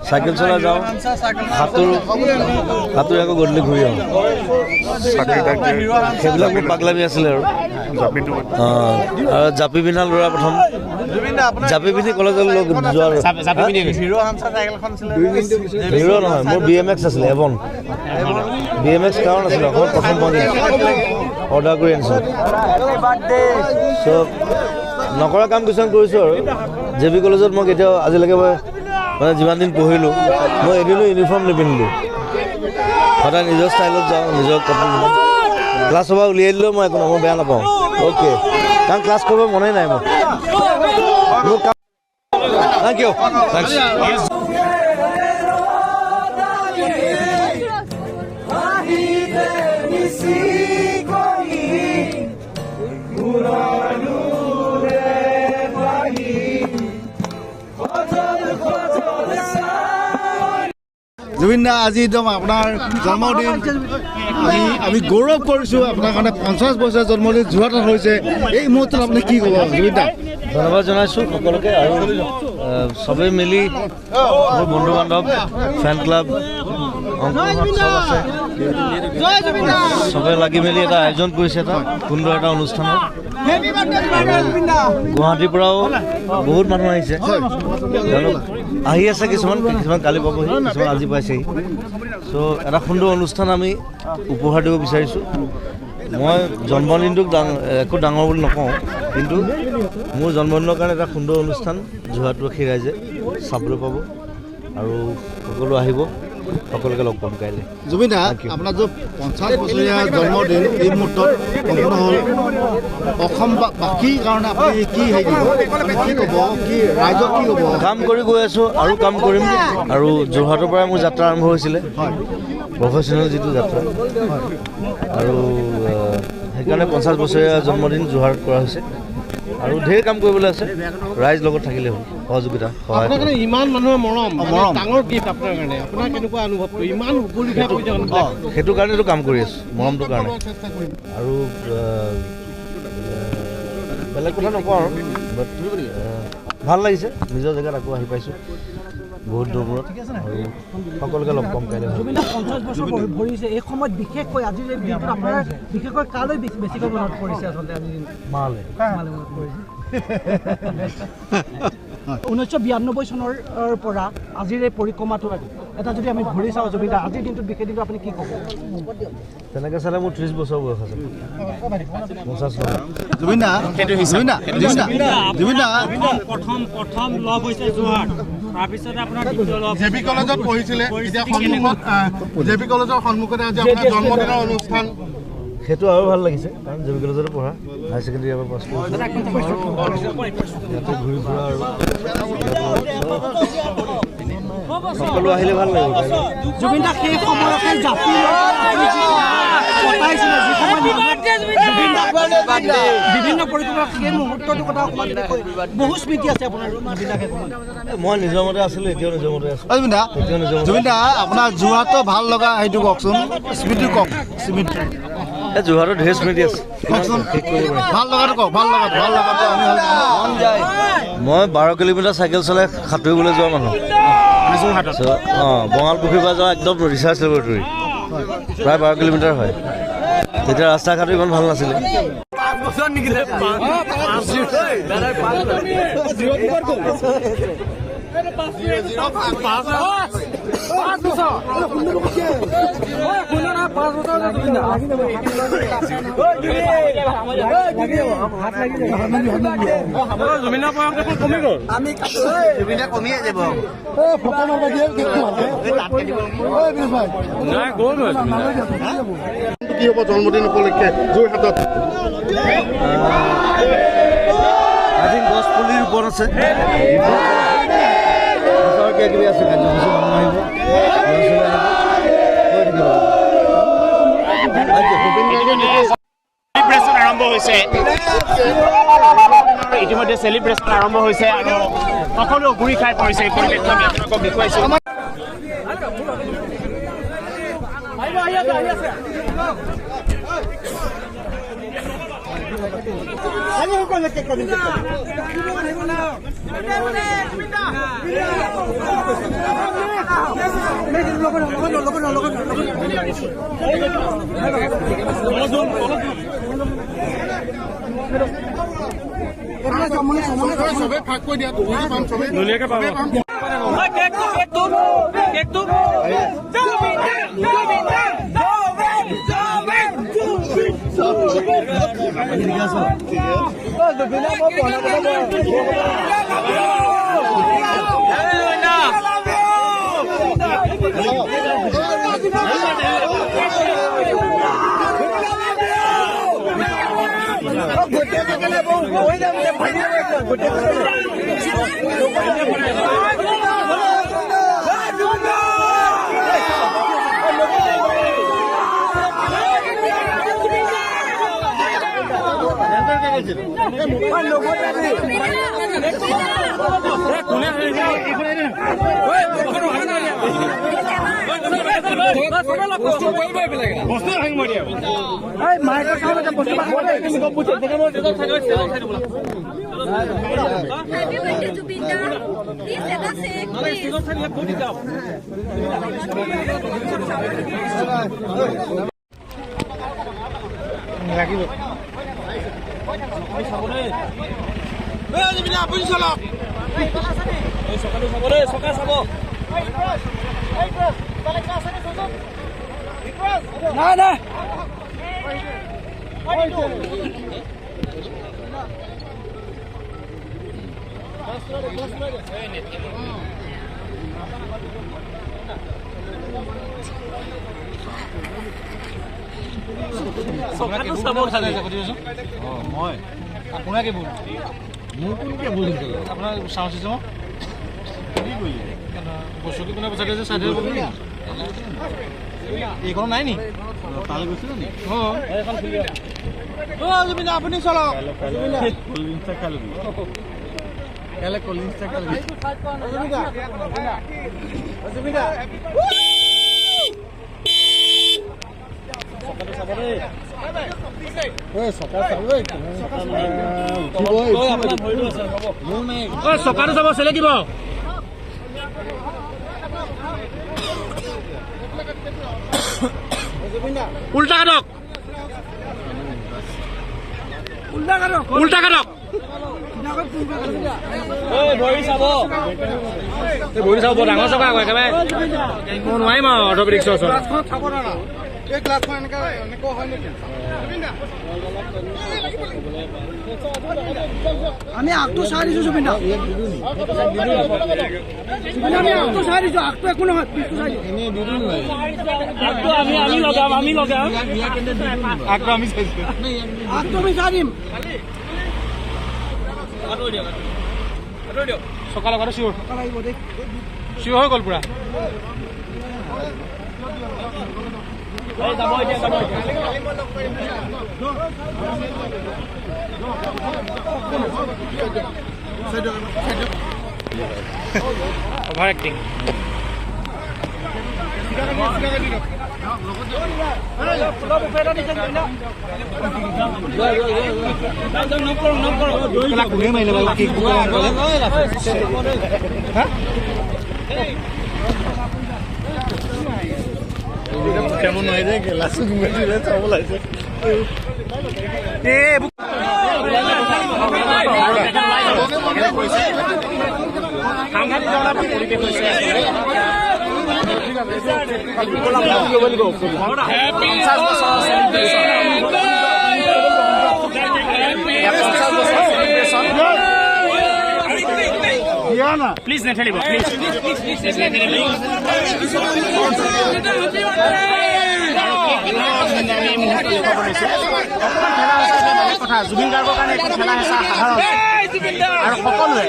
Cycle চলা যাওঁ সাঁতোৰ আকৌ গধূলি ঘূৰি আহোঁ সেইবিলাক মোৰ পাগলামি আছিলে আৰু জাপি পিন্ধা ল'ৰা প্ৰথম জাপি পিন্ধি কলেজত যোৱা হিৰ' নহয় মোৰ BMX আছিলে এভন BMX কাৰণ আছিলে অসমত প্ৰথম অৰ্ডাৰ কৰি আনিছোঁ চ' নকৰা কাম কিছুমান কৰিছোঁ আৰু JB কলেজত মই কেতিয়াও আজিলৈকে মানে যিমান দিন পঢ়িলোঁ মই এদিনো ইউনিফৰ্ম নিপিন্ধিলোঁ সদায় নিজৰ ষ্টাইলত যাওঁ নিজৰ কাপোৰ ক্লাছৰ পৰা উলিয়াই দিলেও মই একো নহয় মই বেয়া নাপাওঁ অ'কে কাৰণ ক্লাছ কৰিব মনেই নাই মোৰ থেংক ইউ জুবিন দা আজি একদম আপোনাৰ জন্মদিন আমি গৌৰৱ কৰিছোঁ আপোনাৰ কাৰণে 50 বছৰ জন্মদিন যোৰহাটত হৈছে এই মুহূৰ্তত আপুনি কি ক'ব জুবিন দা ধন্যবাদ জনাইছোঁ সকলোকে আৰু চবেই মিলি মোৰ বন্ধু বান্ধৱ ফেন ক্লাব চব আছে চবে লাগি মেলি এটা আয়োজন কৰিছে এটা সুন্দৰ এটা অনুষ্ঠানৰ গুৱাহাটীৰ পৰাও বহুত মানুহ আহিছে তেওঁলোক আহি আছে কিছুমান কালি পাবহি কিছুমান আজি পাইছেহি চ' এটা সুন্দৰ অনুষ্ঠান আমি উপহাৰ দিব বিচাৰিছোঁ মই জন্মদিনটোক একো ডাঙৰ বুলি নকওঁ কিন্তু মোৰ জন্মদিনৰ কাৰণে এটা সুন্দৰ অনুষ্ঠান যোৰহাটবাসী ৰাইজে চাবলৈ পাব আৰু সকলো আহিব সকলোকে লগ পাম কাইলৈ জুবিন দা আপোনাৰ যে 50 বছৰীয়া জন্মদিন এই মুহূৰ্তত সম্পূৰ্ণ হ'ল অসমবাসীৰ কাৰণে আপুনি কি হেৰি কি ক'ব কি ৰাইজক কি ক'ব কাম কৰি গৈ আছোঁ আৰু কাম কৰিম আৰু যোৰহাটৰ পৰাই মোৰ যাত্ৰা আৰম্ভ হৈছিলে প্ৰফেচনেল যিটো যাত্ৰা আৰু সেইকাৰণে 50 বছৰীয়া জন্মদিন যোৰহাটত কৰা হৈছে আৰু ঢেৰ কাম কৰিবলৈ আছে ৰাইজ লগত থাকিলে হ'ল সহযোগিতা সহায় ইমান মানুহৰ মৰম ডাঙৰ গিফ্ট আপোনাৰ কাৰণে আপোনাৰ কেনেকুৱা অনুভৱ কৰি ইমান উপলব্ধি কৰি সেইটো কাৰণেতো কাম কৰি আছোঁ মৰমটোৰ কাৰণে আৰু বেলেগ কথা নকওঁ আৰু বাট ভাল লাগিছে নিজৰ জেগাত আকৌ আহি পাইছোঁ বহুত দূৰ মূৰত আৰু সকলোকে লগ পাম কাইলৈ 50 বছৰ ভৰিছে এই সময়ত বিশেষকৈ আজিৰ এই দিনটোত আপোনাৰ বিশেষকৈ কালৈ বেছিকৈ মনত পৰিছে আচলতে আজিৰ দিন মালে মনত পৰিছে 1992 চনৰ পৰা আজিৰ এই পৰিক্ৰমাটো এটা যদি আমি ঘূৰি চাওঁ জুবিন দা আজিৰ দিনটোত বিশেষ দিনটো আপুনি কি ক'ব তেনেকৈ চালে মোৰ 30 বছৰ বয়স আছে 50 জুবিন দা প্ৰথম লগ হৈছে যোৰহাট তাৰপিছতে আপোনাৰ JB কলেজত পঢ়িছিলে এতিয়া সন্মুখত JB কলেজৰ সন্মুখতে আজি আপোনাৰ জন্মদিনৰ অনুষ্ঠান সেইটো আৰু ভাল লাগিছে কাৰণ JB কলেজতে পঢ়া হাই ছেকেণ্ডেৰী এবাৰ পাছ কৰিছোঁ ইয়াতে ঘূৰি ফুৰা আৰু সকলো আহিলে ভাল লাগিব জুবিন দা সেই সময়তে জাপি পতাইছিলে বিভিন্ন পৰিক্ৰমা সেই মুহূৰ্তটোৰ কথা বহু স্মৃতি আছে আপোনাৰ মই নিজৰ মতে আছিলোঁ এতিয়াও নিজৰ মতে আছোঁ জুবিন দা আপোনাৰ যোৰহাটৰ ভাল লগা সেইটো কওকচোন স্মৃতি কওক স্মৃতি যোৰহাটৰ ঢেৰ স্মৃতি আছে ভাল লগাটো কওক ভাল লগাটো মই 12 কিলোমিটাৰ চাইকেল চলাই সাঁতুৰিবলৈ যোৱা মানুহ বঙাল পুখুৰীৰ পৰা যোৱা একদম ৰিচাৰ্চ লেবৰেটৰী প্ৰায় 12 কিলোমিটাৰ হয় তেতিয়া ৰাস্তা ঘাটো ইমান ভাল নাছিলে কমিয়ে যাব কি হ'ব জন্মদিন উপলক্ষে যোৰহাটত? আজি গছ পুলি ৰোপণ আছে, কিবা আছে কাৰ্যসূচী মানুহ আহিব, চেলিব্ৰেশ্যন আৰম্ভ হৈছে, ইতিমধ্যে চেলিব্ৰেশ্যন আৰম্ভ হৈছে আৰু সকলো ঘূৰি খাই পৰিছে। এই পৰিৱেশটো আমি আপোনালোকক দেখুৱাইছোঁ। চবে ভাগ কৰি দিয়া, ধুনীয়াকৈ পাব। মই আপোনাকে বল মোৰ কোনকে বলিছে আপোনাৰ চাউন্ড চিষ্টেম কি কৰিলে বস্তুটো কোনে পচাই দিছে চাইডে এইখন নাই নি তালে গৈছিল নি এইখন খুলি জুবিন আপুনি চলক কলিংষ্টা খালি কেলে কলিংষ্টা খালি জুবিন চকাটো যাব চেলেকিব উল্টা কাটক উল্টা কাটক ভৰি চাব ডাঙৰ চকা আকৌ একেবাৰে মই নোৱাৰিম আৰু অৰ্থপেডিক্সৰ ওচৰত আমি আগটো চাই দিছো জুবিন দা আমি আগটো চাই দিছো আগটো একো নহয় পিছটো চাই আগটো আমি লগাম আগটো আমি চাই দিম চকা লগাটো চিয়ৰ চিয়ৰ হৈ গ'ল পুৰা Over acting. কেমন হয় ৰে লাস্ট ঘুমিয়ে চাব লাগছে Please, Natalie, please. আমি মুহূৰ্তত খবৰ লৈছোঁ অকণমান ঠেলা হেঁচা বেলেগ কথা জুবিন গাৰ্গৰ কাৰণে এখন ঠেলা হেঁচা সাধাৰণ আৰু সকলোৱে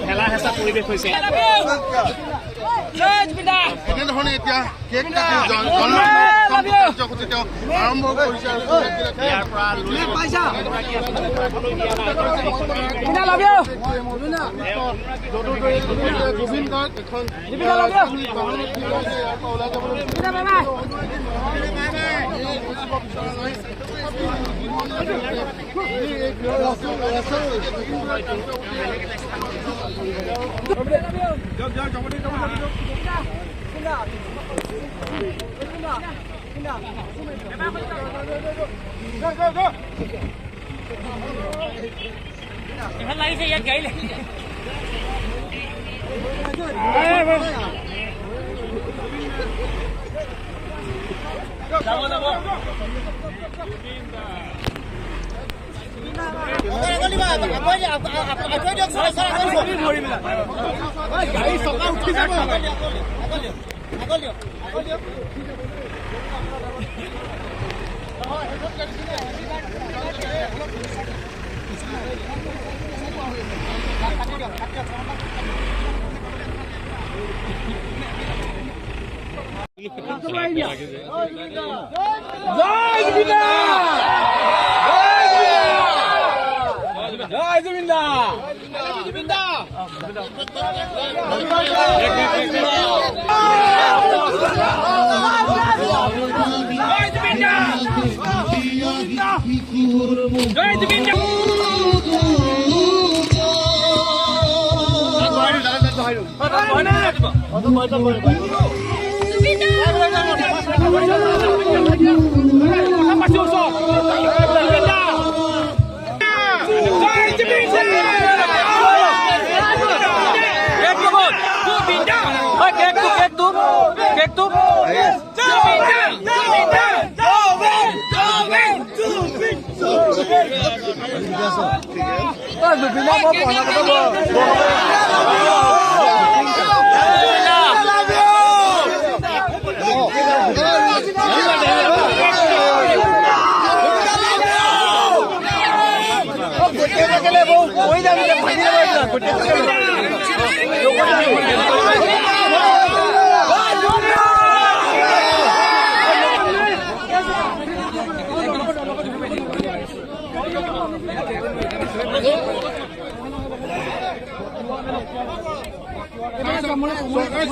ঠেলা হেঁচা পৰিৱেশ হৈছে এনেধৰণে এতিয়া কেক কাৰ্যসূচী তেওঁ আৰম্ভ কৰিছে ইয়াৰ পৰা জুবিন গাৰ্গ এখন লাগিছে ইয়াত গাড়ী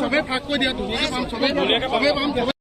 চবে ভাগ কৰি দিয়া ধুনীয়াকে পাম চবে পাম